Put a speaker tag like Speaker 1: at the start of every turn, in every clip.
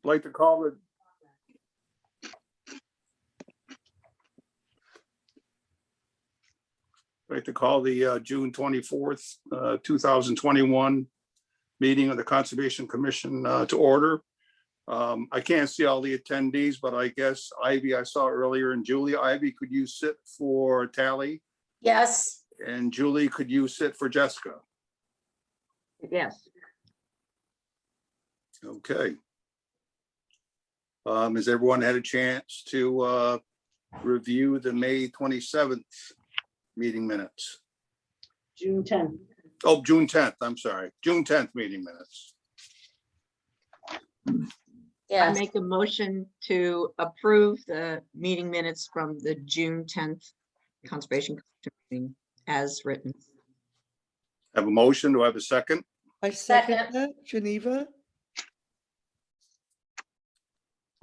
Speaker 1: Like to call it. Like to call the June 24th, 2021 meeting of the Conservation Commission to order. I can't see all the attendees, but I guess Ivy, I saw earlier, and Julie. Ivy, could you sit for Tally?
Speaker 2: Yes.
Speaker 1: And Julie, could you sit for Jessica?
Speaker 2: Yes.
Speaker 1: Okay. Has everyone had a chance to review the May 27th meeting minutes?
Speaker 2: June 10th.
Speaker 1: Oh, June 10th, I'm sorry. June 10th meeting minutes.
Speaker 3: I
Speaker 2: Yes.
Speaker 3: make a motion to approve the meeting minutes from the June 10th Conservation Commission meeting as written.
Speaker 1: Have a motion. Do I have a second?
Speaker 4: I second
Speaker 2: Second.
Speaker 4: that, Geneva.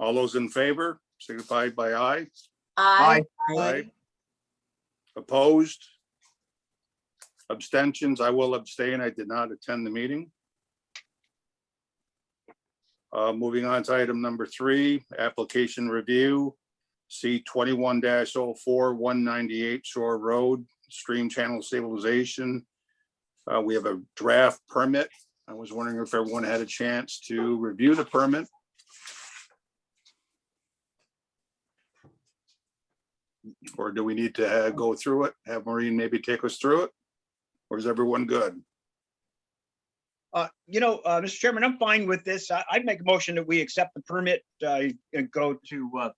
Speaker 1: All those in favor, signified by aye.
Speaker 2: Aye.
Speaker 1: Aye. Opposed? Abstentions? I will abstain. I did not attend the meeting. Moving on to item number 3, application review. C 21-04 198 Shore Road, stream channel stabilization. We have a draft permit. I was wondering if everyone had a chance to review the permit. Or do we need to go through it? Have Maureen maybe take us through it? Or is everyone good?
Speaker 5: Mr. Chairman, I'm fine with this. I'd make a motion that we accept the permit and go to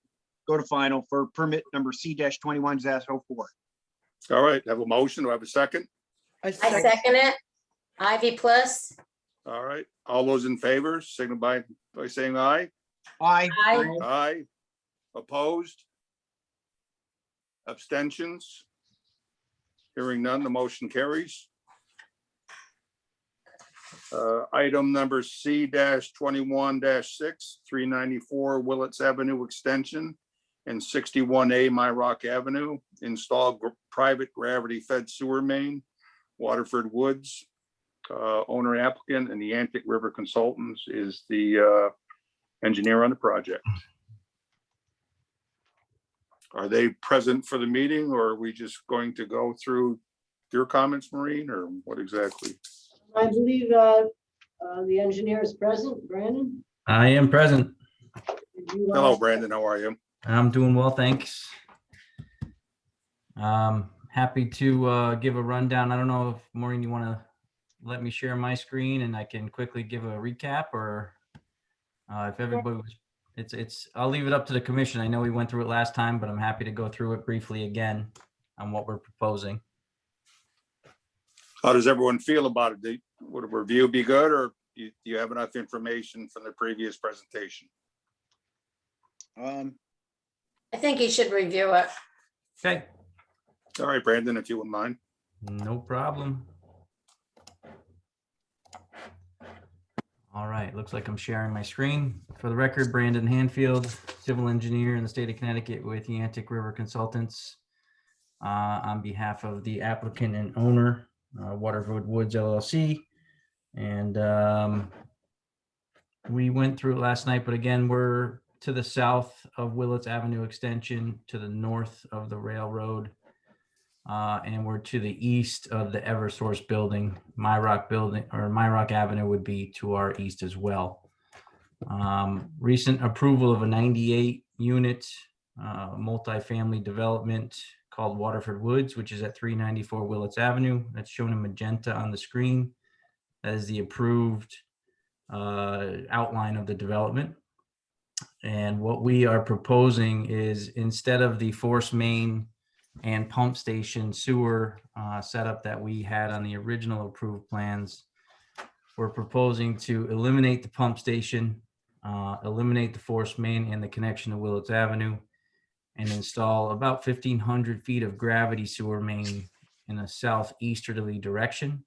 Speaker 5: final for permit number C-21-04.
Speaker 1: All right, have a motion. Do I have a second?
Speaker 4: I
Speaker 2: I
Speaker 4: second.
Speaker 2: second it. Ivy plus.
Speaker 1: All right, all those in favor, signify by saying aye.
Speaker 5: Aye.
Speaker 2: Aye.
Speaker 1: Aye. Opposed? Abstentions? Hearing none, the motion carries. Item number C-21-6, 394 Willits Avenue Extension and 61A My Rock Avenue, install private gravity fed sewer main, Waterford Woods. Owner applicant and the Antic River Consultants is the engineer on the project. Are they present for the meeting, or are we just going to go through your comments, Maureen, or what exactly?
Speaker 6: I believe the engineer is present, Brandon.
Speaker 7: I am present.
Speaker 6: Did you,
Speaker 1: Hello, Brandon, how are you?
Speaker 7: I'm doing well, thanks. Happy to give a rundown. I don't know if Maureen, you want to let me share my screen and I can quickly give a recap, or if everybody was, I'll leave it up to the commission. I know we went through it last time, but I'm happy to go through it briefly again on what we're proposing.
Speaker 1: How does everyone feel about it? Would a review be good, or do you have enough information from the previous presentation?
Speaker 2: I think you should review it.
Speaker 7: Okay,
Speaker 1: All right, Brandon, if you wouldn't mind.
Speaker 7: no problem. All right, looks like I'm sharing my screen. For the record, Brandon Hanfield, civil engineer in the state of Connecticut with the Antic River Consultants, on behalf of the applicant and owner, Waterford Woods LLC. And we went through it last night, but again, we're to the south of Willits Avenue Extension, to the north of the railroad, and we're to the east of the Eversource building. My Rock building, or My Rock Avenue, would be to our east as well. Recent approval of a 98 unit multifamily development called Waterford Woods, which is at 394 Willits Avenue. That's shown in magenta on the screen. That is the approved outline of the development. And what we are proposing is, instead of the force main and pump station sewer setup that we had on the original approved plans, we're proposing to eliminate the pump station, eliminate the force main and the connection to Willits Avenue, and install about 1,500 feet of gravity sewer main in a southeasterly direction.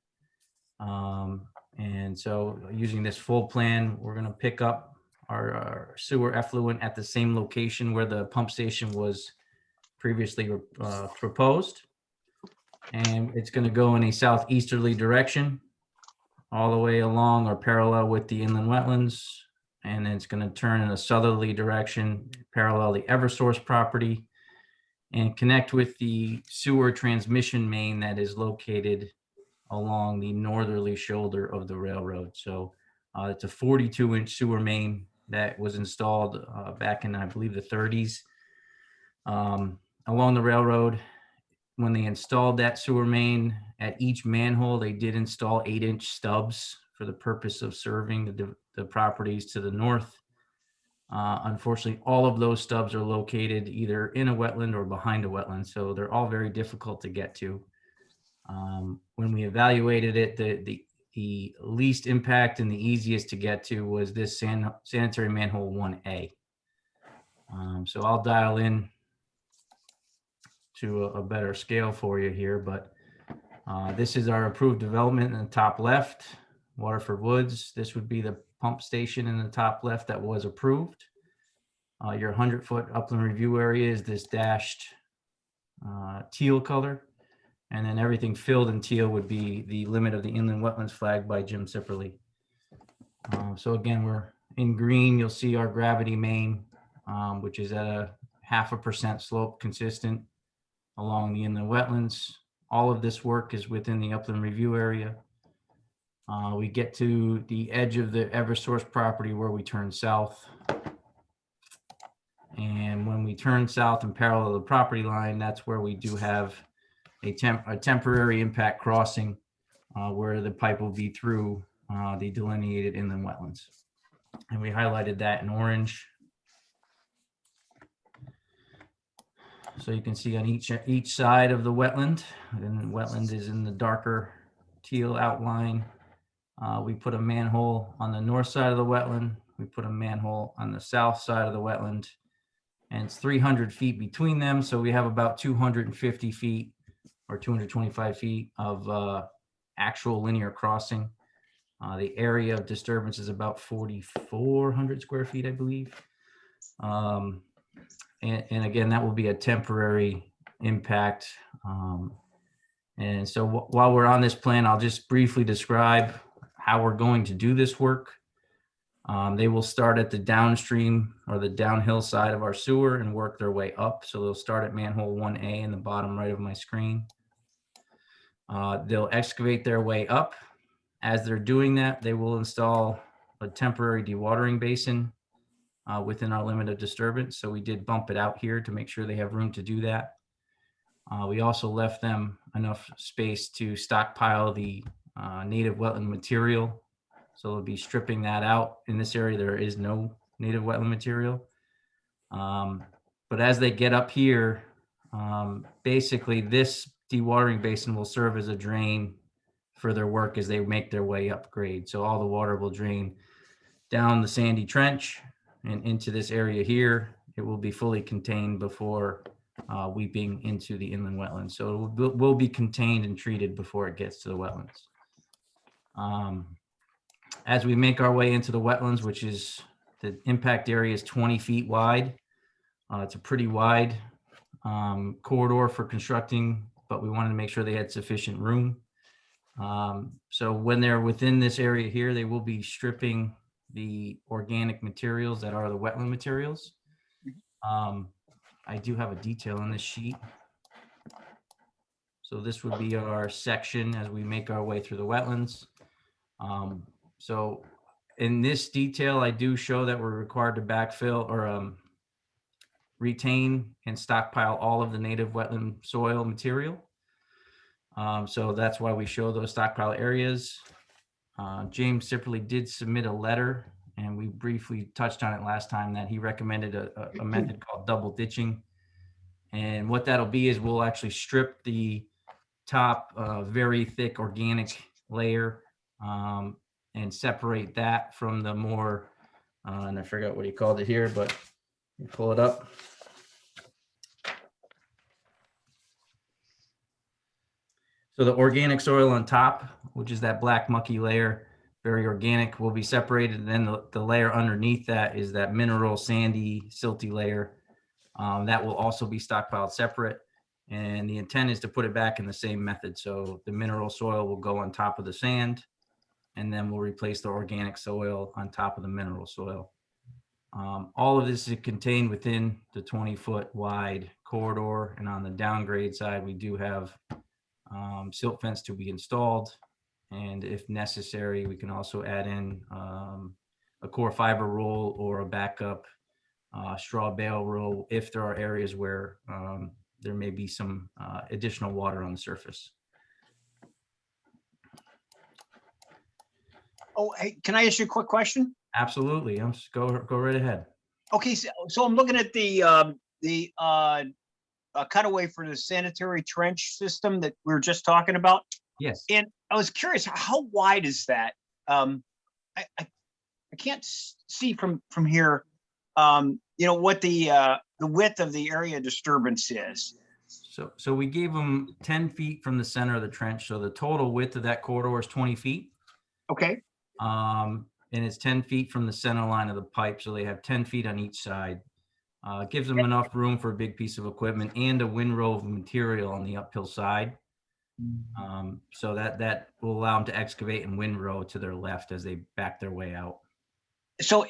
Speaker 7: And so, using this full plan, we're going to pick up our sewer effluent at the same location where the pump station was previously proposed. And it's going to go in a southeasterly direction all the way along or parallel with the inland wetlands, and then it's going to turn in a southerly direction, parallel the Eversource property, and connect with the sewer transmission main that is located along the northerly shoulder of the railroad. So it's a 42-inch sewer main that was installed back in, I believe, the 30s along the railroad. When they installed that sewer main, at each manhole, they did install 8-inch stubs for the purpose of serving the properties to the north. Unfortunately, all of those stubs are located either in a wetland or behind a wetland, so they're all very difficult to get to. When we evaluated it, the least impact and the easiest to get to was this sanitary manhole 1A. So I'll dial in to a better scale for you here, but this is our approved development in the top left, Waterford Woods. This would be the pump station in the top left that was approved. Your 100-foot upland review area is this dashed teal color. And then everything filled in teal would be the limit of the inland wetlands flagged by Jim Sipperly. So again, we're in green. You'll see our gravity main, which is at a 0.5% slope consistent along the inland wetlands. All of this work is within the upland review area. We get to the edge of the Eversource property where we turn south. And when we turn south and parallel to the property line, that's where we do have a temporary impact crossing where the pipe will be through the delineated inland wetlands. And we highlighted that in orange. So you can see on each side of the wetland, and wetland is in the darker teal outline. We put a manhole on the north side of the wetland. We put a manhole on the south side of the wetland, and it's 300 feet between them. So we have about 250 feet or 225 feet of actual linear crossing. The area of disturbance is about 4,400 square feet, I believe. And again, that will be a temporary impact. And so while we're on this plan, I'll just briefly describe how we're going to do this work. They will start at the downstream or the downhill side of our sewer and work their way up. So they'll start at manhole 1A in the bottom right of my screen. They'll excavate their way up. As they're doing that, they will install a temporary dewatering basin within our limit of disturbance. So we did bump it out here to make sure they have room to do that. We also left them enough space to stockpile the native wetland material. So they'll be stripping that out. In this area, there is no native wetland material. But as they get up here, basically this dewatering basin will serve as a drain for their work as they make their way up grade. So all the water will drain down the sandy trench and into this area here. It will be fully contained before weeping into the inland wetlands. So it will be contained and treated before it gets to the wetlands. As we make our way into the wetlands, which is the impact area is 20 feet wide. It's a pretty wide corridor for constructing, but we wanted to make sure they had sufficient room. So when they're within this area here, they will be stripping the organic materials that are the wetland materials. I do have a detail on this sheet. So this would be our section as we make our way through the wetlands. So in this detail, I do show that we're required to backfill or retain and stockpile all of the native wetland soil material. So that's why we show those stockpile areas. James Sipperly did submit a letter, and we briefly touched on it last time, that he recommended a method called double ditching. And what that'll be is we'll actually strip the top very thick organic layer and separate that from the more, and I forgot what he called it here, but you pull it up. So the organic soil on top, which is that black mucky layer, very organic, will be separated. And then the layer underneath that is that mineral, sandy, silty layer. That will also be stockpiled separate. And the intent is to put it back in the same method. So the mineral soil will go on top of the sand, and then we'll replace the organic soil on top of the mineral soil. All of this is contained within the 20-foot wide corridor, and on the downgrade side, we do have silt fence to be installed. And if necessary, we can also add in a core fiber roll or a backup straw bale roll if there are areas where there may be some additional water on the surface.
Speaker 5: Oh, hey, can I ask you a quick question?
Speaker 7: Absolutely. Go right ahead.
Speaker 5: Okay, so I'm looking at the cutaway for the sanitary trench system that we were just talking about.
Speaker 7: Yes.
Speaker 5: And I was curious, how wide is that? I can't see from here, what the width of the area disturbance is.
Speaker 7: So we gave them 10 feet from the center of the trench. So the total width of that corridor is 20 feet.
Speaker 5: Okay,
Speaker 7: And it's 10 feet from the center line of the pipe. So they have 10 feet on each side. It gives them enough room for a big piece of equipment and a windrow of material on the uphill side. So that will allow them to excavate and windrow to their left as they back their way out.
Speaker 5: so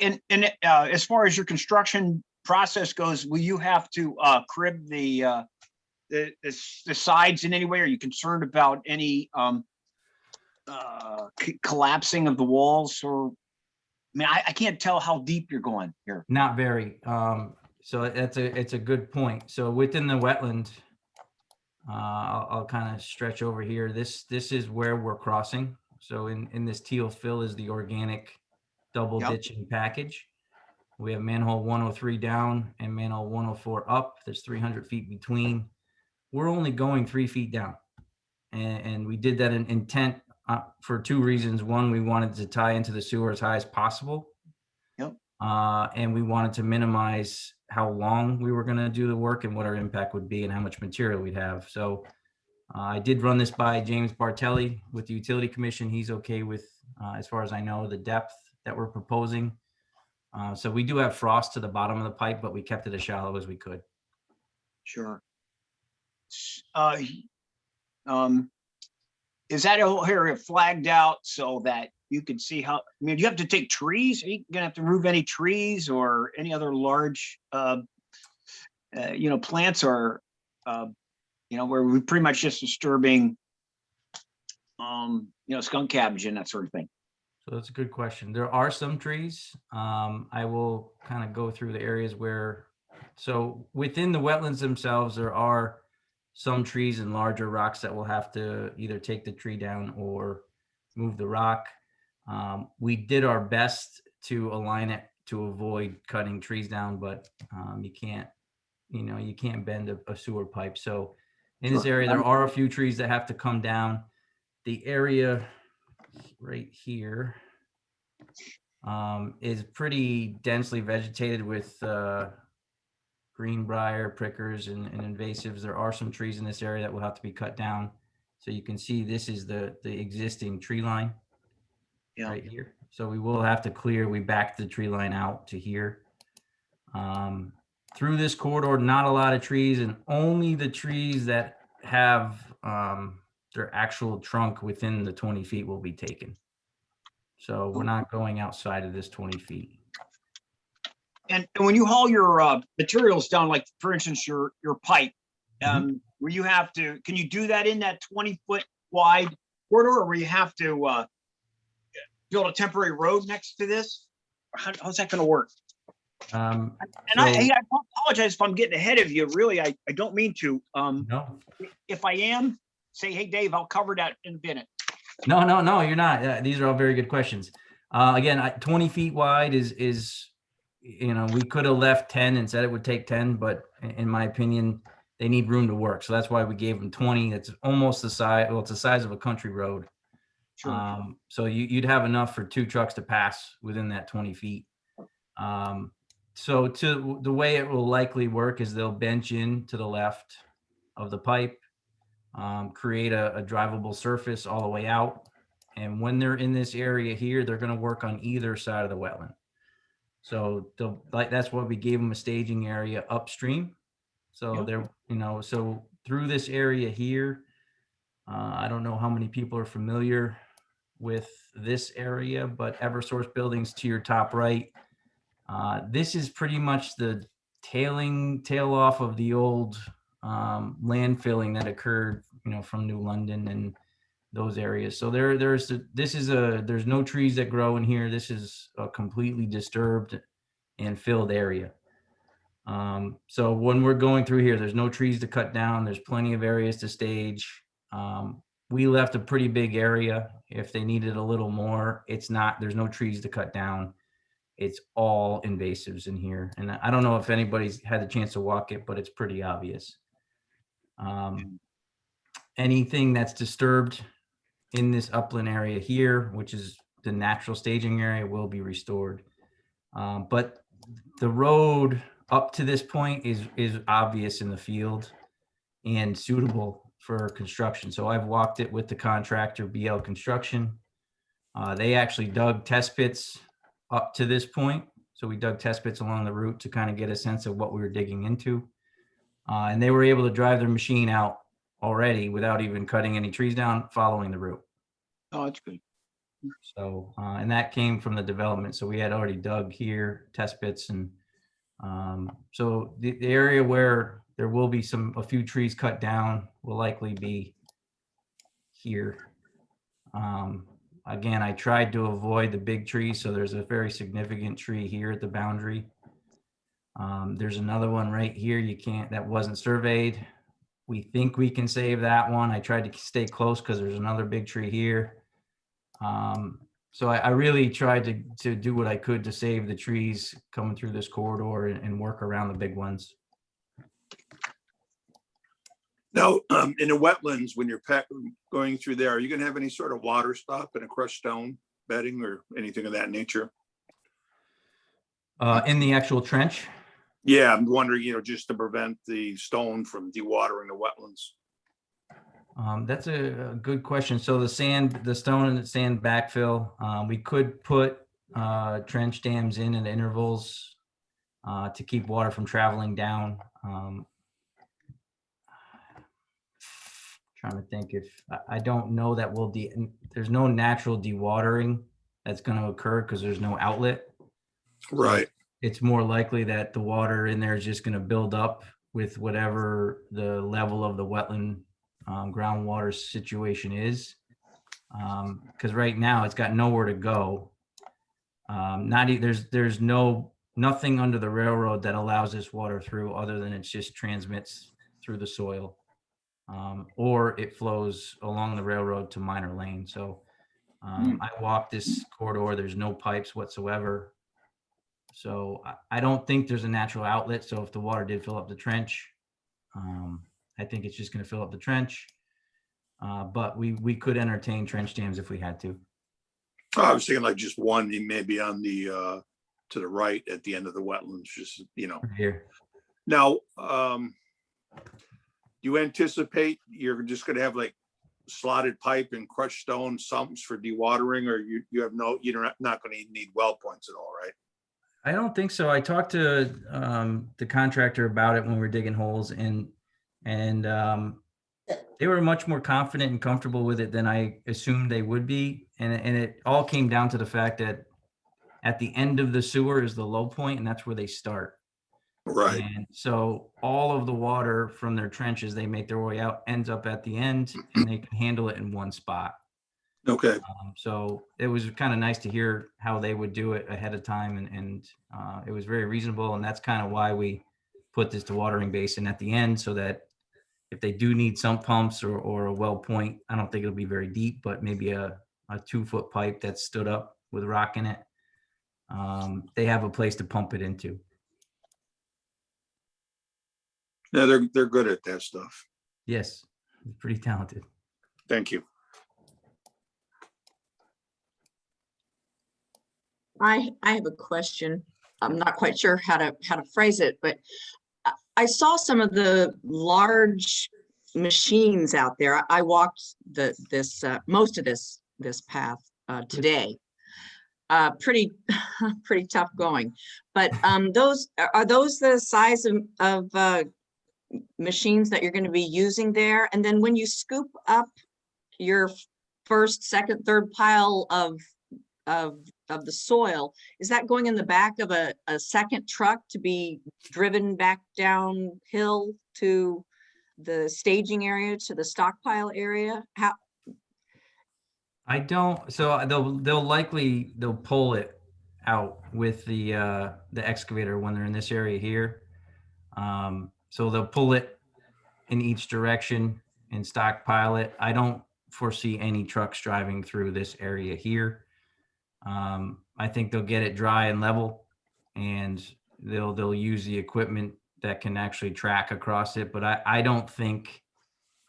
Speaker 5: as far as your construction process goes, will you have to crib the sides in any way? Are you concerned about any collapsing of the walls? Or I mean, I can't tell how deep you're going here.
Speaker 7: Not very. So it's a good point. So within the wetland, I'll kind of stretch over here. This is where we're crossing. So in this teal fill is the organic double
Speaker 5: Yep.
Speaker 7: ditching package. We have manhole 103 down and manhole 104 up. There's 300 feet between. We're only going 3 feet down. And we did that in intent for two reasons. One, we wanted to tie into the sewer as high as possible.
Speaker 5: Yep.
Speaker 7: And we wanted to minimize how long we were going to do the work and what our impact would be and how much material we'd have. So I did run this by James Bartelli with the Utility Commission. He's okay with, as far as I know, the depth that we're proposing. So we do have frost to the bottom of the pipe, but we kept it as shallow as we could.
Speaker 5: Sure. Is that whole area flagged out so that you can see how, I mean, do you have to take trees? Are you gonna have to remove any trees or any other large, plants, or, where we're pretty much just disturbing, skunk cabbage and that sort of thing?
Speaker 7: So that's a good question. There are some trees. I will kind of go through the areas where, so within the wetlands themselves, there are some trees and larger rocks that will have to either take the tree down or move the rock. We did our best to align it to avoid cutting trees down, but you can't bend a sewer pipe. So in this
Speaker 5: Sure.
Speaker 7: area, there are a few trees that have to come down. The area right here is pretty densely vegetated with greenbrier, prickers, and invasives. There are some trees in this area that will have to be cut down. So you can see this is the existing tree line right here. So we will have to clear, we backed the tree line out to here. Through this corridor, not a lot of trees, and only the trees that have their actual trunk within the 20 feet will be taken. So we're not going outside of this 20 feet.
Speaker 5: And when you haul your materials down, like for instance, your pipe, where you have to, can you do that in that 20-foot wide corridor, or where you have to build a temporary road next to this? How's that going to work? I apologize if I'm getting ahead of you. Really, I don't mean to.
Speaker 7: No.
Speaker 5: If I am, say, hey, Dave, I'll cover that in a minute.
Speaker 7: No, you're not. These are all very good questions. Again, 20 feet wide is, we could have left 10 and said it would take 10, but in my opinion, they need room to work. So that's why we gave them 20. It's almost the size, well, it's the size of a country road.
Speaker 5: Sure.
Speaker 7: So you'd have enough for 2 trucks to pass within that 20 feet. So to the way it will likely work is they'll bench in to the left of the pipe, create a drivable surface all the way out. And when they're in this area here, they're going to work on either side of the wetland. So that's why we gave them a staging area upstream. So they're, so through this area here, I don't know how many people are familiar with this area, but Eversource buildings to your top right, This is pretty much the tail off of the old landfilling that occurred, from New London and those areas. So there's no trees that grow in here. This is a completely disturbed and filled area. So when we're going through here, there's no trees to cut down. There's plenty of areas to stage. We left a pretty big area. If they needed a little more, there's no trees to cut down. It's all invasives in here. And I don't know if anybody's had a chance to walk it, but it's pretty obvious. Anything that's disturbed in this upland area here, which is the natural staging area, will be restored. But the road up to this point is obvious in the field and suitable for construction. So I've walked it with the contractor, BL Construction. They actually dug test pits up to this point. So we dug test pits along the route to kind of get a sense of what we were digging into. And they were able to drive their machine out already without even cutting any trees down, following the route.
Speaker 5: Oh, that's good.
Speaker 7: So, and that came from the development. So we had already dug here, test pits, and so the area where there will be a few trees cut down will likely be here. Again, I tried to avoid the big trees, so there's a very significant tree here at the boundary. There's another one right here. That wasn't surveyed. We think we can save that one. I tried to stay close because there's another big tree here. So I really tried to do what I could to save the trees coming through this corridor and work around the big ones.
Speaker 1: Now, in the wetlands, when you're going through there, are you gonna have any sort of water stop and a crushed stone bedding or anything of that nature?
Speaker 7: In the actual trench,
Speaker 1: Yeah, I'm wondering, just to prevent the stone from dewatering the wetlands.
Speaker 7: that's a good question. So the stone and the sand backfill, we could put trench dams in at intervals to keep water from traveling down. Trying to think I don't know that there's no natural dewatering that's going to occur because there's no outlet.
Speaker 1: Right.
Speaker 7: It's more likely that the water in there is just going to build up with whatever the level of the wetland groundwater situation is. Because right now it's got nowhere to go. There's nothing under the railroad that allows this water through other than it just transmits through the soil. Or it flows along the railroad to Minor Lane. So I walked this corridor, there's no pipes whatsoever. So I don't think there's a natural outlet. So if the water did fill up the trench, I think it's just going to fill up the trench. But we could entertain trench dams if we had to.
Speaker 1: I was thinking like just one, maybe on the to the right at the end of the wetlands, just
Speaker 7: Here.
Speaker 1: Now, you anticipate you're just going to have like slotted pipe and crushed stone sumps for dewatering, or you're not going to need well points at all, right?
Speaker 7: I don't think so. I talked to the contractor about it when we were digging holes, and they were much more confident and comfortable with it than I assumed they would be. And it all came down to the fact that at the end of the sewer is the low point, and that's where they start.
Speaker 1: Right.
Speaker 7: And so all of the water from their trenches, they make their way out, ends up at the end, and they can handle it in one spot.
Speaker 1: Okay.
Speaker 7: So it was kind of nice to hear how they would do it ahead of time, and it was very reasonable. And that's kind of why we put this dewatering basin at the end, so that if they do need sump pumps or a well point, I don't think it'll be very deep, but maybe a 2-foot pipe that's stood up with rock in it, they have a place to pump it into.
Speaker 1: Yeah, they're good at that stuff.
Speaker 7: Yes, pretty talented.
Speaker 1: Thank you.
Speaker 3: I have a question. I'm not quite sure how to phrase it, but I saw some of the large machines out there. I walked most of this path today. Pretty tough going, but are those the size of machines that you're going to be using there? And then when you scoop up your first, second, third pile of of the soil, is that going in the back of a second truck to be driven back downhill to the staging area, to the stockpile area? How,
Speaker 7: I don't, so they'll pull it out with the excavator when they're in this area here. So they'll pull it in each direction and stockpile it. I don't foresee any trucks driving through this area here. I think they'll get it dry and level, and they'll use the equipment that can actually track across it. But I don't think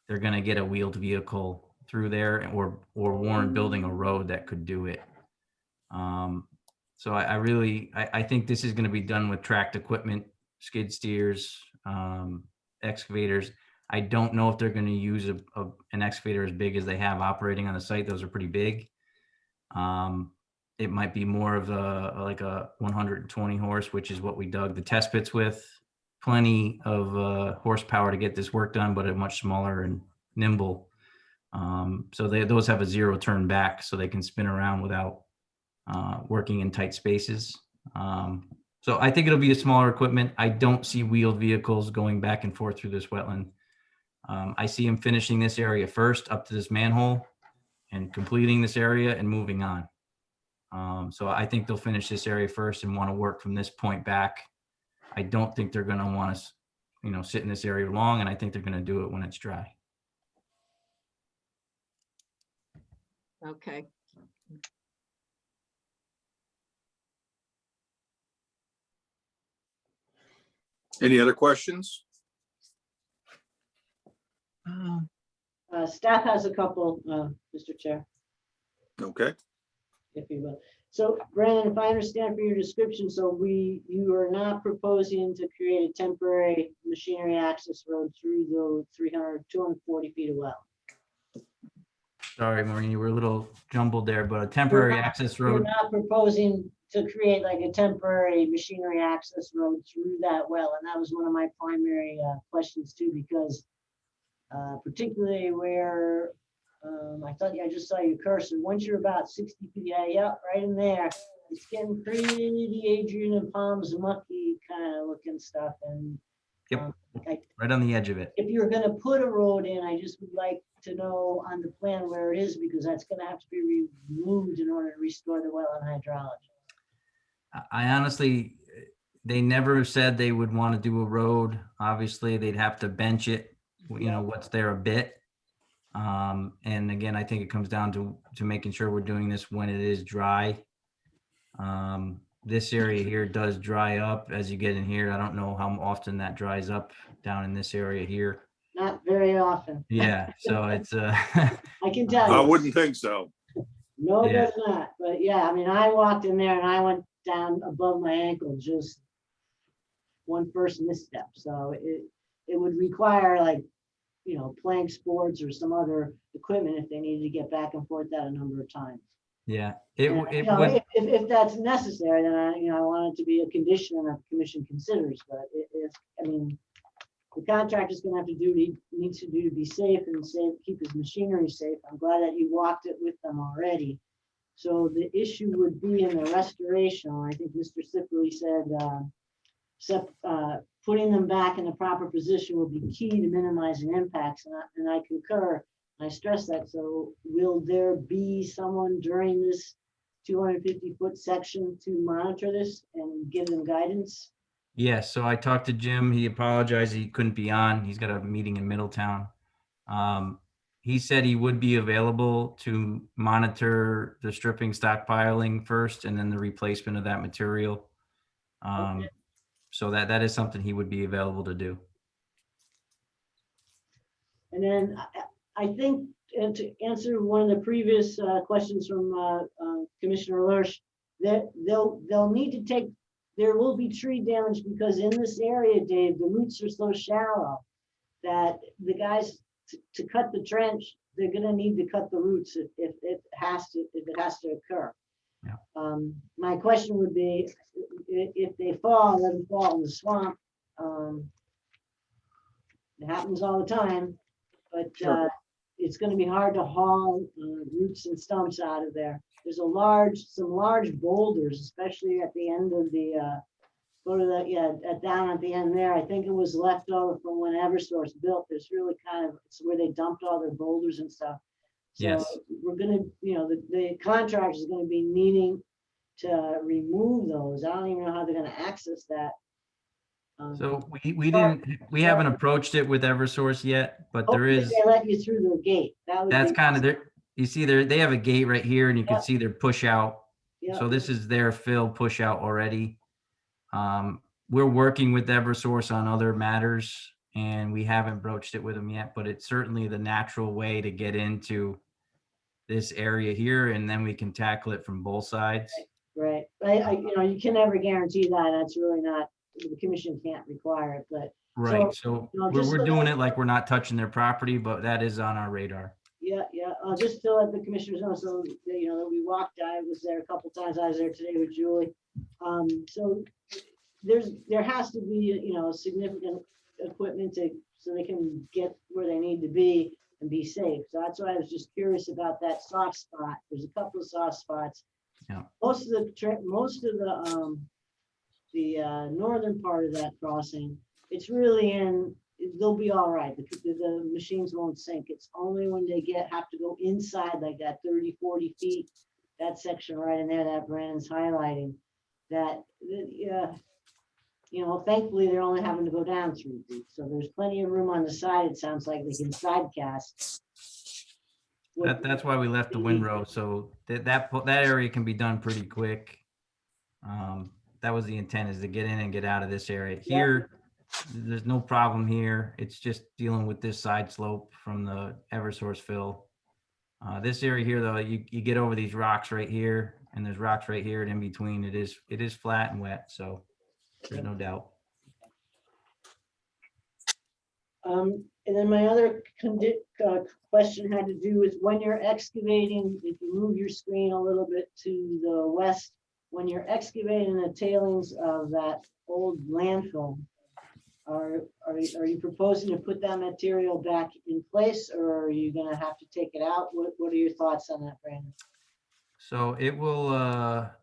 Speaker 7: they're gonna get a wheeled vehicle through there or Warren building a road that could do it. So I think this is gonna be done with tracked equipment, skid steers, excavators. I don't know if they're gonna use an excavator as big as they have operating on the site. Those are pretty big. It might be more of like a 120 horse, which is what we dug the test pits with. Plenty of horsepower to get this work done, but a much smaller and nimble. So those have a 0 turn back, so they can spin around without working in tight spaces. So I think it'll be a smaller equipment. I don't see wheeled vehicles going back and forth through this wetland. I see them finishing this area first up to this manhole and completing this area and moving on. So I think they'll finish this area first and want to work from this point back. I don't think they're going to want to, sit in this area long, and I think they're going to do it when it's dry.
Speaker 3: okay.
Speaker 1: Any other questions?
Speaker 6: Staff has a couple, Mr. Chair,
Speaker 1: Okay.
Speaker 6: if you will. So Brandon, if I understand from your description, so you are not proposing to create a temporary machinery access road through the 240 feet of well?
Speaker 7: Sorry, Maureen, you were a little jumbled there, but a temporary access
Speaker 6: You're
Speaker 7: road.
Speaker 6: not proposing to create like a temporary machinery access road through that well? And that was one of my primary questions too, because particularly where I thought I just saw your cursor. Once you're about 60 feet, yeah, right in there, it's getting pretty Adrian and Palms mucky kind of looking stuff. And
Speaker 7: Yep, right on the edge of it.
Speaker 6: if you're going to put a road in, I just would like to know on the plan where it is, because that's going to have to be removed in order to restore the well and hydrology.
Speaker 7: I honestly, they never said they would want to do a road. Obviously, they'd have to bench it, what's there a bit. And again, I think it comes down to making sure we're doing this when it is dry. This area here does dry up as you get in here. I don't know how often that dries up down in this area here.
Speaker 6: Not very often.
Speaker 7: Yeah, so it's
Speaker 6: I can tell you.
Speaker 1: I wouldn't think so.
Speaker 6: No, it
Speaker 7: Yeah.
Speaker 6: does not. But yeah, I mean, I walked in there and I went down above my ankle, just one first misstep. So it would require like, plank sports or some other equipment if they needed to get back and forth that a number of times.
Speaker 7: yeah.
Speaker 6: And,
Speaker 7: Would.
Speaker 6: if that's necessary, then I want it to be a condition that the commission considers. But the contractor's going to have to do what he needs to do to be safe and keep his machinery safe. I'm glad that you walked it with them already. So the issue would be in the restoration. I think Mr. Sifley said putting them back in the proper position will be key to minimizing impacts, and I concur. I stress that. So will there be someone during this 250-foot section to monitor this and give them guidance?
Speaker 7: Yes, so I talked to Jim. He apologized he couldn't be on. He's got a meeting in Middletown. He said he would be available to monitor the stripping, stockpiling first, and then the replacement of that material.
Speaker 6: Okay.
Speaker 7: So that is something he would be available to do.
Speaker 6: And then I think, and to answer one of the previous questions from Commissioner Lurch, that they'll need to take, there will be tree damage because in this area, Dave, the roots are so shallow that the guys to cut the trench, they're going to need to cut the roots if it has to occur.
Speaker 7: Yeah.
Speaker 6: My question would be, if they fall, let them fall in the swamp. It happens all the time, but
Speaker 1: Sure.
Speaker 6: it's gonna be hard to haul roots and stumps out of there. There's some large boulders, especially at the end of the, go to the, yeah, down at the end there. I think it was left over from when Eversource built. There's really kind of, it's where they dumped all their boulders and stuff. So
Speaker 7: Yes.
Speaker 6: we're gonna, the contractor is gonna be needing to remove those. I don't even know how they're gonna access that.
Speaker 7: So we haven't approached it with Eversource yet, but there
Speaker 6: Hopefully
Speaker 7: is,
Speaker 6: they let you through their gate. That would
Speaker 7: that's
Speaker 6: be,
Speaker 7: kind of their, you see there, they have a gate right here and you can
Speaker 6: Yep.
Speaker 7: see their push out.
Speaker 6: yeah,
Speaker 7: So this is their fill push out already. We're working with Eversource on other matters and we haven't broached it with them yet, but it's certainly the natural way to get into this area here and then we can tackle it from both sides.
Speaker 6: right. You can never guarantee that. That's really not, the commission can't require it, but
Speaker 7: Right, so
Speaker 6: no, just
Speaker 7: we're
Speaker 6: so
Speaker 7: doing
Speaker 6: that-
Speaker 7: it like we're not touching their property, but that is on our radar.
Speaker 6: yeah, just to let the commissioners know, so that we walked, I was there a couple times. I was there today with Julie. So there has to be, significant equipment so they can get where they need to be and be safe. So that's why I was just curious about that soft spot. There's a couple of soft spots.
Speaker 7: Yeah.
Speaker 6: Most of the northern part of that crossing, it's really they'll be all right. The machines won't sink. It's only when they have to go inside like that 30, 40 feet, that section right in there that Brandon's highlighting, that, thankfully they're only having to go down 3 feet. So there's plenty of room on the side. It sounds like they can side cast.
Speaker 7: That's why we left the windrow, so that area can be done pretty quick. That was the intent, is to get in and get out of this area. Here, there's no problem here. It's just dealing with this side slope from the Eversource fill. This area here, though, you get over these rocks right here, and there's rocks right here, and in between it is flat and wet, so there's no doubt.
Speaker 6: And then my other question had to do with when you're excavating, if you move your screen a little bit to the west, when you're excavating the tailings of that old landfill, are you proposing to put that material back in place, or are you gonna have to take it out? What are your thoughts on that, Brandon?
Speaker 7: So it will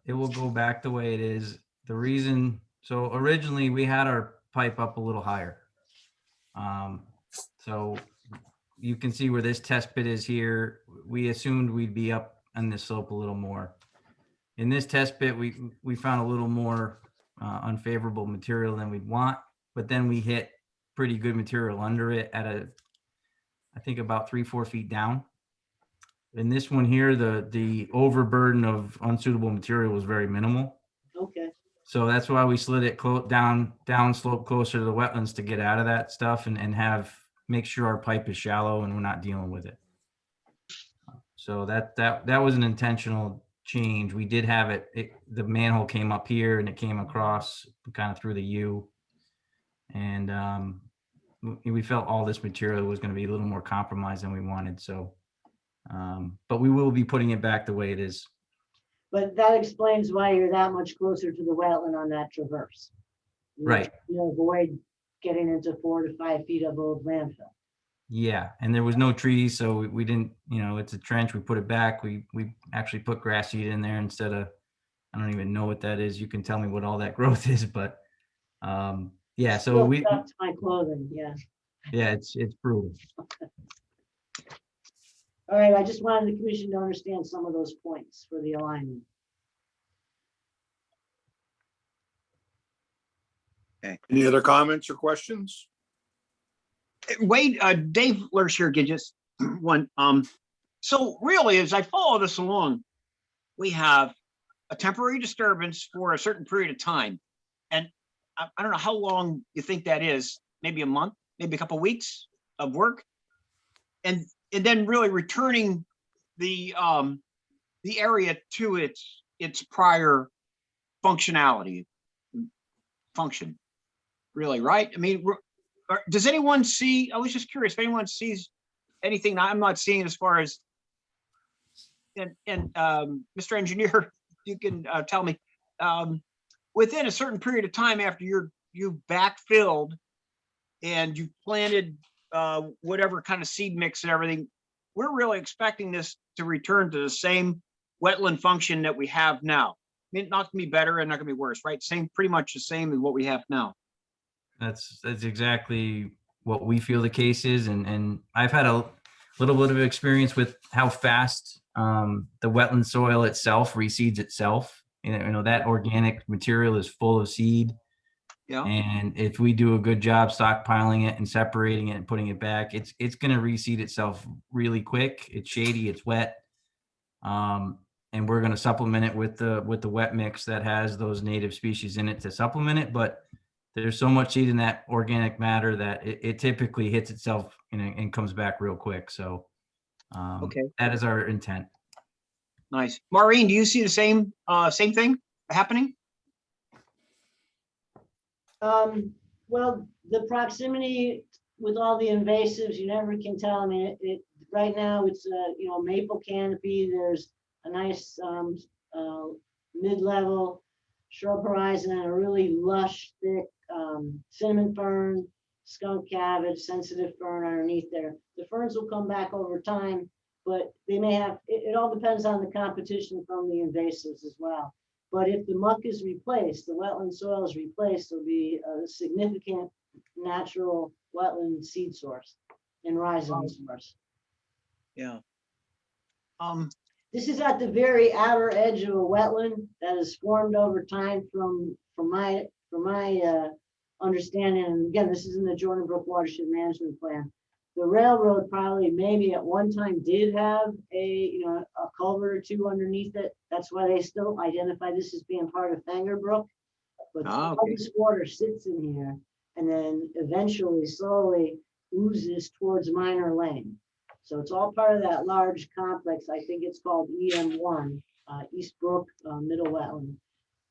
Speaker 7: go back the way it is. The reason, so originally we had our pipe up a little higher. So you can see where this test pit is here. We assumed we'd be up on this slope a little more. In this test pit, we found a little more unfavorable material than we'd want, but then we hit pretty good material under it at I think about 3-4 feet down. In this one here, the overburden of unsuitable material was very minimal.
Speaker 6: Okay,
Speaker 7: So that's why we slid it down slope closer to the wetlands to get out of that stuff and make sure our pipe is shallow and we're not dealing with it. So that was an intentional change. We did have the manhole came up here and it came across kind of through the U. And we felt all this material was going to be a little more compromised than we wanted. So, but we will be putting it back the way it is.
Speaker 6: but that explains why you're that much closer to the wetland on that traverse.
Speaker 7: Right.
Speaker 6: Avoid getting into 4 to 5 feet of old landfill.
Speaker 7: Yeah, and there was no trees, so we didn't, it's a trench. We put it back. We actually put grass seed in there instead of, I don't even know what that is. You can tell me what all that growth is, but yeah. So
Speaker 6: Still
Speaker 7: we,
Speaker 6: stuck to my clothing, yeah.
Speaker 7: yeah, it's brutal.
Speaker 6: All right, I just wanted the commission to understand some of those points for the alignment.
Speaker 1: Any other comments or questions?
Speaker 5: Wade, Dave Lurch here, just one. So really, as I follow this along, we have a temporary disturbance for a certain period of time. And I don't know how long you think that is, maybe a month, maybe a couple of weeks of work. And then really returning the area to its prior function, really, right? I mean, does anyone see, I was just curious if anyone sees anything I'm not seeing as far as, and Mr. Engineer, you can tell me, within a certain period of time after you've backfilled and you've planted whatever kind of seed mix and everything, we're really expecting this to return to the same wetland function that we have now. I mean, not gonna be better and not gonna be worse, right? Same, pretty much the same as what we have now.
Speaker 7: That's exactly what we feel the case is. And I've had a little bit of experience with how fast the wetland soil itself reseeds itself. You know, that organic material is full of seed.
Speaker 5: Yeah.
Speaker 7: And if we do a good job stockpiling it and separating it and putting it back, it's going to reseed itself really quick. It's shady, it's wet. And we're going to supplement it with the wet mix that has those native species in it to supplement it. But there's so much seed in that organic matter that it typically hits itself and comes back real quick. So
Speaker 5: Okay.
Speaker 7: that is our intent.
Speaker 5: Nice. Maureen, do you see the same thing happening?
Speaker 6: Well, the proximity with all the invasives, you never can tell. I mean, right now it's a, maple canopy. There's a nice mid-level shrub horizon and a really lush, thick cinnamon fern, skunk cabbage, sensitive fern underneath there. The ferns will come back over time, but they may have, it all depends on the competition from the invasives as well. But if the muck is replaced, the wetland soil is replaced, there'll be a significant natural wetland seed source and rhizome source.
Speaker 5: Yeah.
Speaker 6: This is at the very outer edge of a wetland that has formed over time from my understanding. And again, this is in the Jordan Brook Watershed Management Plan. The railroad probably maybe at one time did have a culvert or two underneath it. That's why they still identify this as being part of Fanger Brook. But all
Speaker 5: Okay.
Speaker 6: this water sits in here and then eventually slowly oozes towards Minor Lane. So it's all part of that large complex. I think it's called EM1, East Brook Middle Wetland,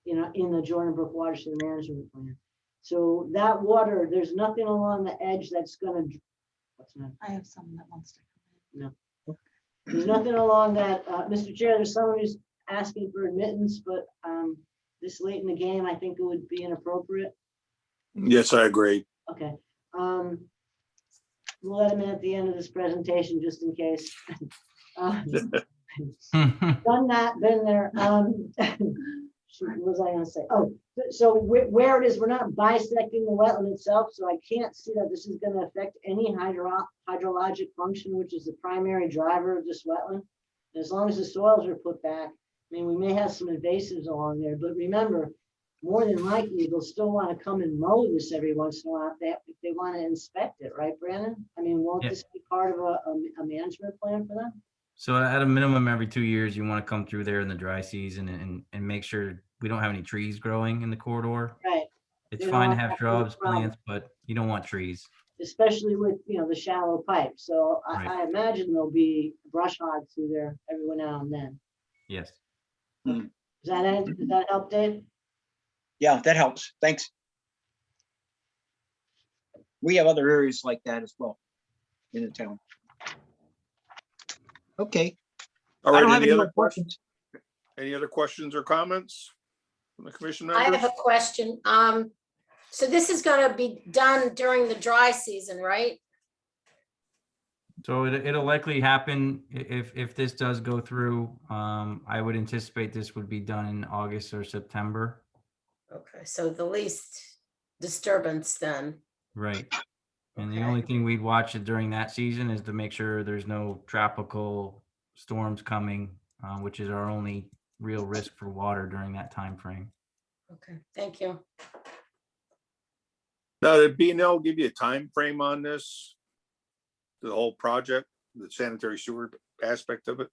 Speaker 6: in the Jordan Brook Watershed Management Plan. So that water, there's nothing along the edge that's gonna, what's that?
Speaker 2: I have someone that wants to come
Speaker 6: No. There's nothing along that, Mr. Chair, there's someone who's asking for admittance, but this late in the game, I think it would be inappropriate.
Speaker 1: Yes, I agree.
Speaker 6: Okay. We'll let him in at the end of this presentation, just in case. Done that, been there. Shoot, what was I gonna say? Oh, so where it is, we're not bisecting the wetland itself, so I can't see that this is gonna affect any hydrologic function, which is the primary driver of this wetland. And as long as the soils are put back, I mean, we may have some invasives along there, but remember, more than likely, they'll still want to come and mow this every once in a while if they want to inspect it, right, Brandon? I mean, won't this be part of a management plan for them?
Speaker 7: So at a minimum, every 2 years, you want to come through there in the dry season and make sure we don't have any trees growing in the corridor.
Speaker 6: Right.
Speaker 7: It's
Speaker 6: They
Speaker 7: fine to
Speaker 6: don't
Speaker 7: have
Speaker 6: have
Speaker 7: shrubs,
Speaker 6: problem.
Speaker 7: plants, but you don't want trees.
Speaker 6: Especially with, the shallow pipe. So
Speaker 7: Right.
Speaker 6: I imagine there'll be brush hogs through there every now and then.
Speaker 7: Yes.
Speaker 6: Does that help, Dave?
Speaker 5: Yeah, that helps. Thanks. We have other areas like that as well in the town. Okay.
Speaker 1: All
Speaker 5: I
Speaker 1: right,
Speaker 5: don't have
Speaker 1: any
Speaker 5: any
Speaker 1: other
Speaker 5: more
Speaker 1: questions?
Speaker 5: questions.
Speaker 1: Any other questions or comments from the commission
Speaker 2: I have
Speaker 1: members?
Speaker 2: a question. So this is gonna be done during the dry season, right?
Speaker 7: So it'll likely happen if this does go through. I would anticipate this would be done in August or September.
Speaker 2: Okay, so the least disturbance then.
Speaker 7: Right. And the
Speaker 2: Okay.
Speaker 7: only thing we'd watch it during that season is to make sure there's no tropical storms coming, which is our only real risk for water during that time frame.
Speaker 2: Okay, thank you.
Speaker 1: Now, did B&L give you a time frame on this? The whole project, the sanitary sewer aspect of it?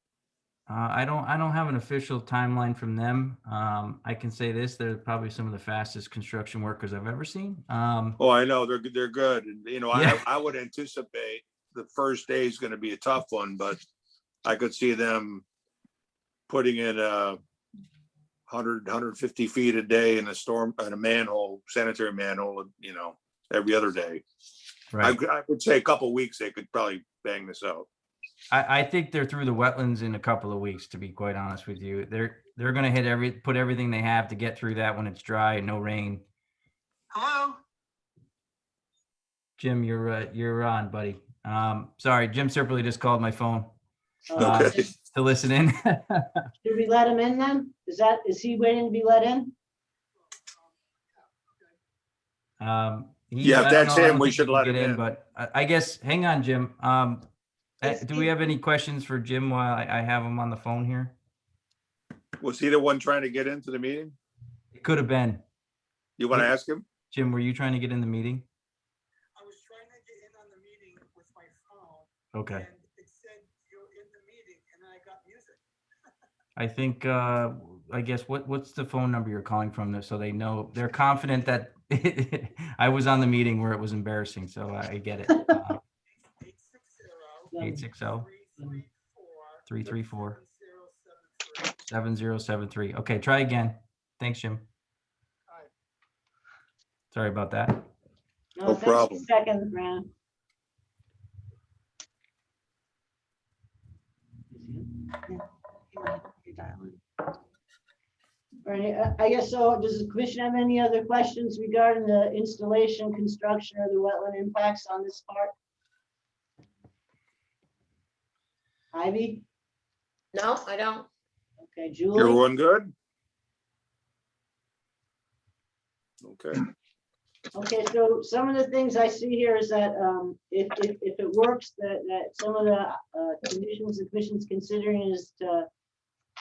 Speaker 7: I don't have an official timeline from them. I can say this: they're probably some of the fastest construction workers I've ever seen.
Speaker 1: Oh, I know, they're good. And,
Speaker 7: Yeah.
Speaker 1: I would anticipate the first day is gonna be a tough one, but I could see them putting in 150 feet a day in a manhole, sanitary manhole, every other day.
Speaker 7: Right.
Speaker 1: I would say a couple of weeks, they could probably bang this out.
Speaker 7: I think they're through the wetlands in a couple of weeks, to be quite honest with you. They're going to put everything they have to get through that when it's dry and no rain.
Speaker 5: Hello.
Speaker 7: Jim, you're on, buddy. Sorry, Jim Sirpley just called my phone.
Speaker 1: Okay.
Speaker 7: to listen in.
Speaker 6: Should we let him in then? Is he waiting to be let in?
Speaker 1: Yeah, if
Speaker 7: I don't
Speaker 1: that's
Speaker 7: know, I
Speaker 1: him,
Speaker 7: don't
Speaker 1: we
Speaker 7: think
Speaker 1: should
Speaker 7: can
Speaker 1: let
Speaker 7: get
Speaker 1: him in.
Speaker 7: But I guess, hang on, Jim.
Speaker 2: Is
Speaker 7: Do we
Speaker 2: he-
Speaker 7: have any questions for Jim while I have him on the phone here?
Speaker 1: Was he the one trying to get into the meeting?
Speaker 7: It could have been.
Speaker 1: You want to
Speaker 7: Yeah.
Speaker 1: ask him?
Speaker 7: Jim, were you trying to get in the meeting?
Speaker 4: I was trying to get in on the meeting with my phone.
Speaker 7: Okay.
Speaker 4: And it said you're in the meeting and then I got music.
Speaker 7: I think, I guess, what's the phone number you're calling from, so they know, they're confident that I was on the meeting where it was embarrassing, so I get it. 860 334 7073. Okay, try again. Thanks, Jim. Sorry about that.
Speaker 1: No
Speaker 6: thanks for
Speaker 1: problem.
Speaker 6: Second, Brandon. All right, I guess so. Does the commission have any other questions regarding the installation, construction, or the wetland impacts on this part? Ivy?
Speaker 2: No, I don't.
Speaker 6: Okay, Julie?
Speaker 1: Everyone good? Okay.
Speaker 6: Okay, so some of the things I see here is that if it works, that some of the conditions the commission's considering is to,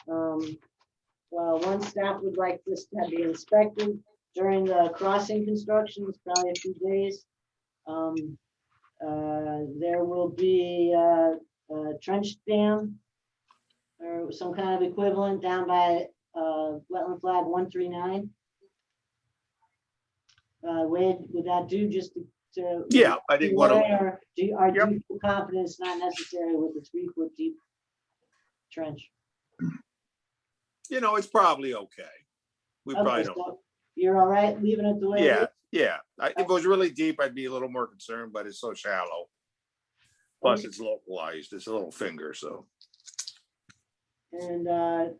Speaker 6: well, one staff would like this to be inspected during the crossing construction, it's probably a few days. There will be a trench dam or some kind of equivalent down by wetland flag 139. Would that do just to?
Speaker 1: Yeah, I think one of them.
Speaker 6: Or do you feel confident it's not necessary with the 3-foot deep trench?
Speaker 1: You know, it's probably okay. We probably
Speaker 6: Okay,
Speaker 1: don't.
Speaker 6: so you're all right leaving it the way it is?
Speaker 1: Yeah. If it was really deep, I'd be a little more concerned, but it's so shallow. Plus, it's localized. It's a little finger, so.
Speaker 6: And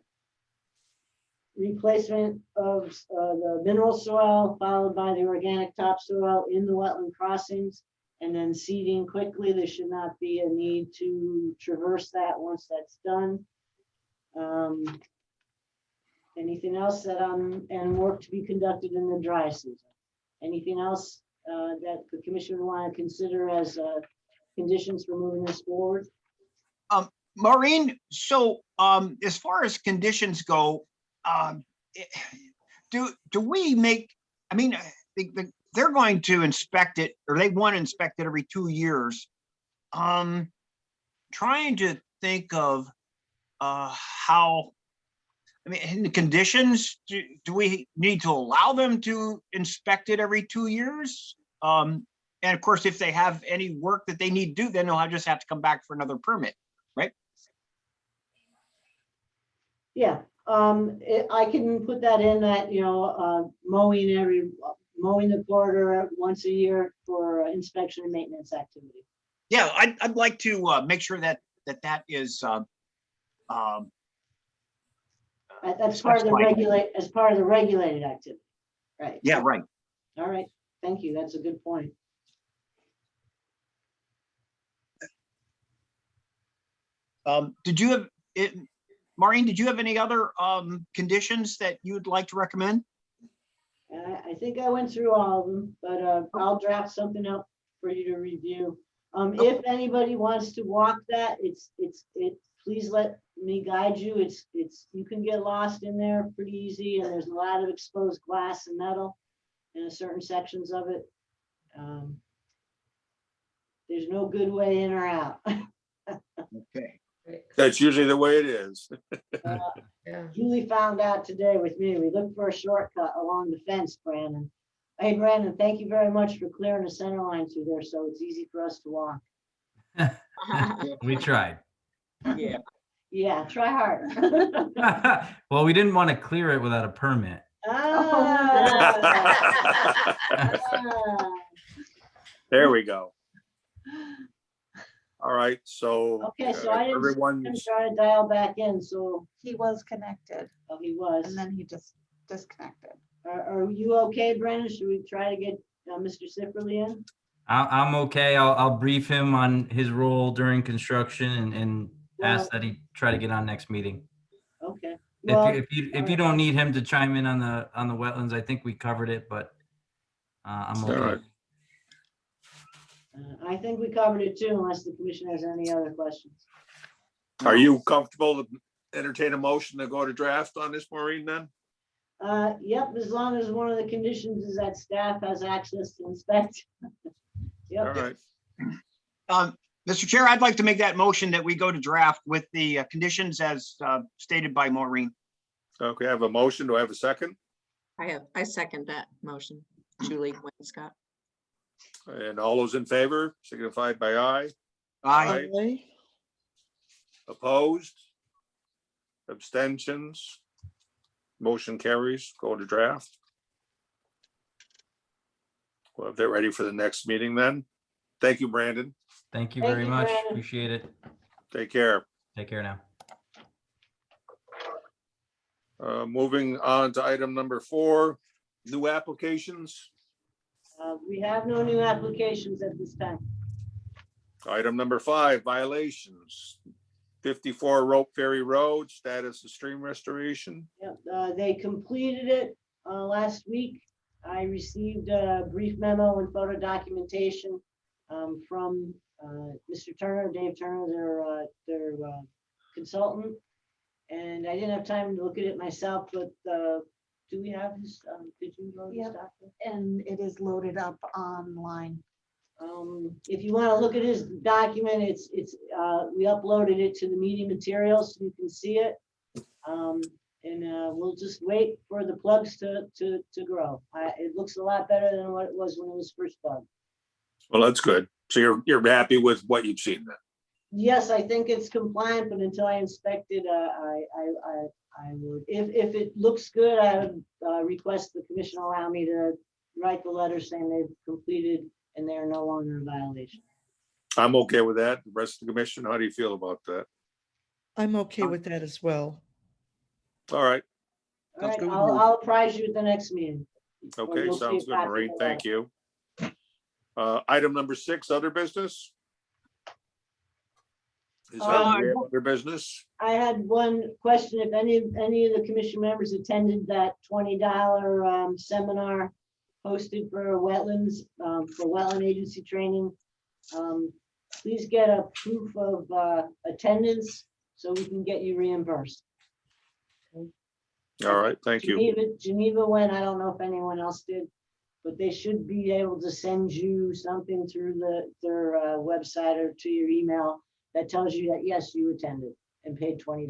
Speaker 6: replacement of the mineral soil followed by the organic topsoil in the wetland crossings, and then seeding quickly. There should not be a need to traverse that once that's done. Anything else and work to be conducted in the dry season? Anything else that the commission would want to consider as conditions for moving this forward?
Speaker 5: Maureen, so as far as conditions go, do we make, I mean, they're going to inspect it, or they want to inspect it every 2 years. Trying to think of how, I mean, in the conditions, do we need to allow them to inspect it every 2 years? And of course, if they have any work that they need to do, then they'll just have to come back for another permit, right?
Speaker 6: Yeah, I can put that in that, mowing the corridor once a year for inspection and maintenance activity.
Speaker 5: Yeah, I'd like to make sure that is
Speaker 6: That's part of the as part of the regulated activity, right?
Speaker 5: yeah, right.
Speaker 6: All right, thank you. That's a good point.
Speaker 5: Did you have it, Maureen? Did you have any other conditions that you'd like to recommend?
Speaker 6: I think I went through all of them, but I'll draft something up for you to review. If anybody wants to walk that, please let me guide you. You can get lost in there pretty easy, and there's a lot of exposed glass and metal in certain sections of it. There's no good way in or out.
Speaker 5: Okay.
Speaker 1: That's usually the way it is.
Speaker 2: Yeah.
Speaker 6: Julie found out today with me. We looked for a shortcut along the fence, Brandon. Hey, Brandon, thank you very much for clearing the center line through there, so it's easy for us to walk.
Speaker 7: We tried.
Speaker 3: Yeah.
Speaker 6: Yeah, try harder.
Speaker 7: Well, we didn't want to clear it without a permit.
Speaker 1: There we go. All right, so.
Speaker 6: Okay, so I didn't see him
Speaker 1: everyone's,
Speaker 6: try to dial back in, so,
Speaker 8: He was connected
Speaker 6: oh, he was.
Speaker 8: and then he just disconnected.
Speaker 6: Are you okay, Brandon? Should we try to get Mr. Sifferly in?
Speaker 7: I'm okay. I'll brief him on his role during construction and ask that he try to get on next meeting.
Speaker 6: Okay.
Speaker 7: If
Speaker 6: Well,
Speaker 7: you, if you don't need him to chime in on the wetlands, I think we covered it, but I'm
Speaker 1: All right.
Speaker 7: okay.
Speaker 6: I think we covered it too, unless the commission has any other questions.
Speaker 1: Are you comfortable to entertain a motion to go to draft on this, Maureen, then?
Speaker 6: Yep, as long as one of the conditions is that staff has access to inspect.
Speaker 1: All
Speaker 6: Yep,
Speaker 1: right.
Speaker 5: Mr. Chair, I'd like to make that motion that we go to draft with the conditions as stated by Maureen.
Speaker 1: Okay, I have a motion. Do I have a second?
Speaker 3: I second that motion. Julie Wainscott.
Speaker 1: And all those in favor signified by aye.
Speaker 5: Aye.
Speaker 1: Aye. Opposed? Abstentions? Motion carries. Go to draft. Well, if they're ready for the next meeting then. Thank you, Brandon.
Speaker 7: Thank you
Speaker 6: Thank
Speaker 7: very
Speaker 6: you,
Speaker 7: much.
Speaker 6: Brandon.
Speaker 7: Appreciate it.
Speaker 1: Take care.
Speaker 7: Take care now.
Speaker 1: Moving on to item number 4, new applications.
Speaker 6: we have no new applications at this time.
Speaker 1: Item number 5, violations. 54 Rope Ferry Road, status of stream restoration.
Speaker 6: Yep, they completed it last week. I received a brief memo and photo documentation from Mr. Turner, Dave Turner, their consultant. And I didn't have time to look at it myself, but do we have this? Did you load this
Speaker 8: Yep.
Speaker 6: document?
Speaker 8: And it is loaded up online.
Speaker 6: If you want to look at his document, we uploaded it to the meeting materials so you can see it. We'll just wait for the plugs to grow. It looks a lot better than what it was when it was first plugged.
Speaker 1: Well, that's good. So you're happy with what you've seen then?
Speaker 6: Yes, I think it's compliant, but until I inspect it, I would, if it looks good, I would request the commission allow me to write the letter saying they've completed and they're no longer in violation.
Speaker 1: I'm okay with that. The rest of the commission, how do you feel about that?
Speaker 9: I'm okay with that as well.
Speaker 1: All right.
Speaker 6: All right,
Speaker 5: good with
Speaker 6: I'll
Speaker 5: me.
Speaker 6: I'll apprise you at the next meeting. Or
Speaker 1: Okay,
Speaker 6: you'll see
Speaker 1: sounds
Speaker 6: a
Speaker 1: good,
Speaker 6: copy
Speaker 1: Maureen.
Speaker 6: of the
Speaker 1: Thank you. Item number 6, other business. Is there any other business?
Speaker 6: I had one question, if any of the commission members attended that $20 seminar hosted for wetlands, for wetland agency training. Please get a proof of attendance so we can get you reimbursed.
Speaker 1: All right, thank you.
Speaker 6: Geneva went, I don't know if anyone else did, but they should be able to send you something through their website or to your email that tells you that, yes, you attended and paid $20.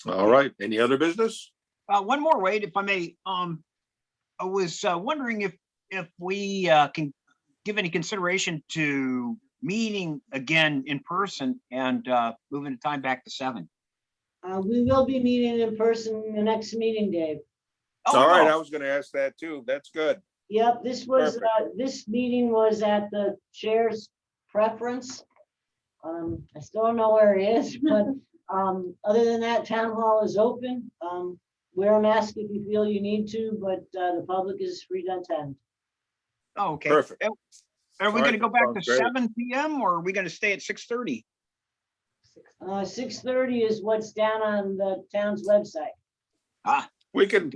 Speaker 1: All right, any other business?
Speaker 5: One more, Wade, if I may. I was wondering if we can give any consideration to meeting again in person and moving the time back to 7.
Speaker 6: We will be meeting in person in the next meeting, Dave.
Speaker 5: Oh,
Speaker 1: All right,
Speaker 5: no.
Speaker 1: I was gonna ask that too. That's good.
Speaker 6: Yep, this meeting was at the chair's preference. I still don't know where it is, but other than that, town hall is open. Wear a mask if you feel you need to, but the public is free to attend.
Speaker 5: Oh, okay.
Speaker 1: Perfect.
Speaker 5: Are we
Speaker 1: All
Speaker 5: going to
Speaker 1: right,
Speaker 5: go
Speaker 1: that
Speaker 5: back to
Speaker 1: sounds great.
Speaker 5: 7 p.m. or are we going to stay at 6:30?
Speaker 6: 6:30 is what's down on the town's website.
Speaker 1: We can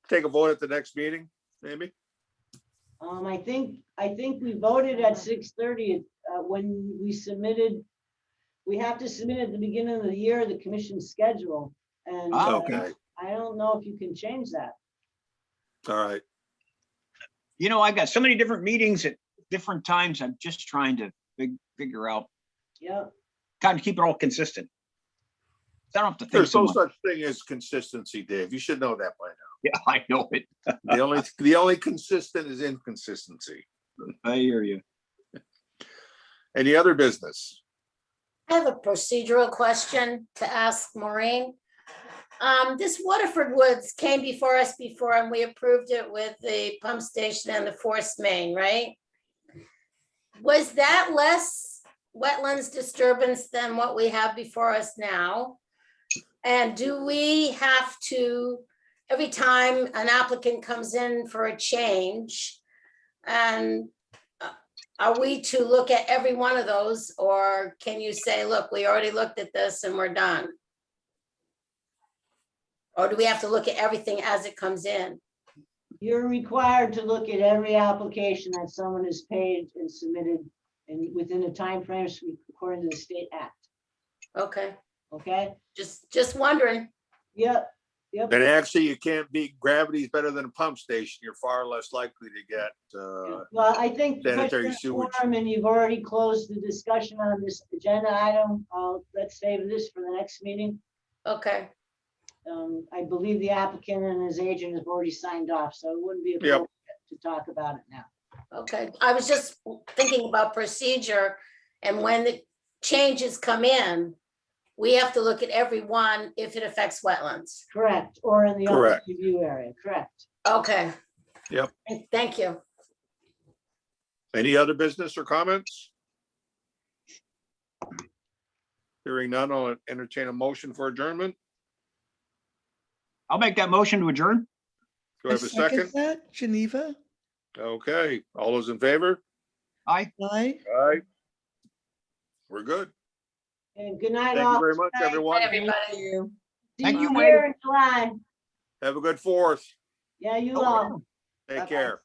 Speaker 1: take a vote at the next meeting, maybe.
Speaker 6: I think we voted at 6:30 when we submitted. We have to submit at the beginning of the year, the commission schedule. And
Speaker 1: Okay,
Speaker 6: I don't know if you can change that.
Speaker 1: all right.
Speaker 5: You know, I've got so many different meetings at different times. I'm just trying to figure out,
Speaker 6: Yep.
Speaker 5: kind of keep it all consistent. I don't have to think
Speaker 1: There's
Speaker 5: so
Speaker 1: no
Speaker 5: much.
Speaker 1: such thing as consistency, Dave. You should know that by now.
Speaker 5: Yeah, I know it.
Speaker 1: The only consistent is inconsistency.
Speaker 5: I hear you.
Speaker 1: Any other business?
Speaker 2: I have a procedural question to ask Maureen. This Waterford Woods came before us before and we approved it with the pump station and the forced main, right? Was that less wetlands disturbance than what we have before us now? And do we have to, every time an applicant comes in for a change, and Are we to look at every one of those, or can you say, look, we already looked at this and we're done? Or do we have to look at everything as it comes in?
Speaker 6: You're required to look at every application that someone has paid and submitted and within the timeframes according to the state act,
Speaker 2: Okay,
Speaker 6: okay?
Speaker 2: just wondering.
Speaker 6: Yep, yep.
Speaker 1: And actually, you can't beat, gravity's better than a pump station. You're far less likely to get,
Speaker 6: Well, I think because
Speaker 1: sanitary
Speaker 6: you're in
Speaker 1: sewage.
Speaker 6: quorum and you've already closed the discussion on this agenda item, let's save this for the next meeting.
Speaker 2: Okay,
Speaker 6: I believe the applicant and his agent have already signed off, so it wouldn't be appropriate to talk about it now.
Speaker 2: okay. I was just thinking about procedure, and when the changes come in, we have to look at every one if it affects wetlands.
Speaker 6: Correct, or in the upper
Speaker 1: Correct.
Speaker 6: review area, correct.
Speaker 2: Okay.
Speaker 1: Yep.
Speaker 2: Thank you.
Speaker 1: Any other business or comments? Hearing none, I'll entertain a motion for adjournment.
Speaker 5: I'll make that motion to adjourn.
Speaker 1: Do I have a second?
Speaker 9: That, Geneva?
Speaker 1: Okay, all those in favor?
Speaker 5: Aye.
Speaker 9: Aye.
Speaker 1: All right. We're good.
Speaker 6: And good night,
Speaker 1: Thank you
Speaker 6: all.
Speaker 1: very much,
Speaker 2: Bye,
Speaker 1: everyone.
Speaker 2: everybody.
Speaker 6: See
Speaker 5: Thank you,
Speaker 6: here in July.
Speaker 1: Have a good 4th.
Speaker 6: Yeah, you
Speaker 5: Oh,
Speaker 6: all.
Speaker 1: Take
Speaker 8: Bye-bye.
Speaker 1: care.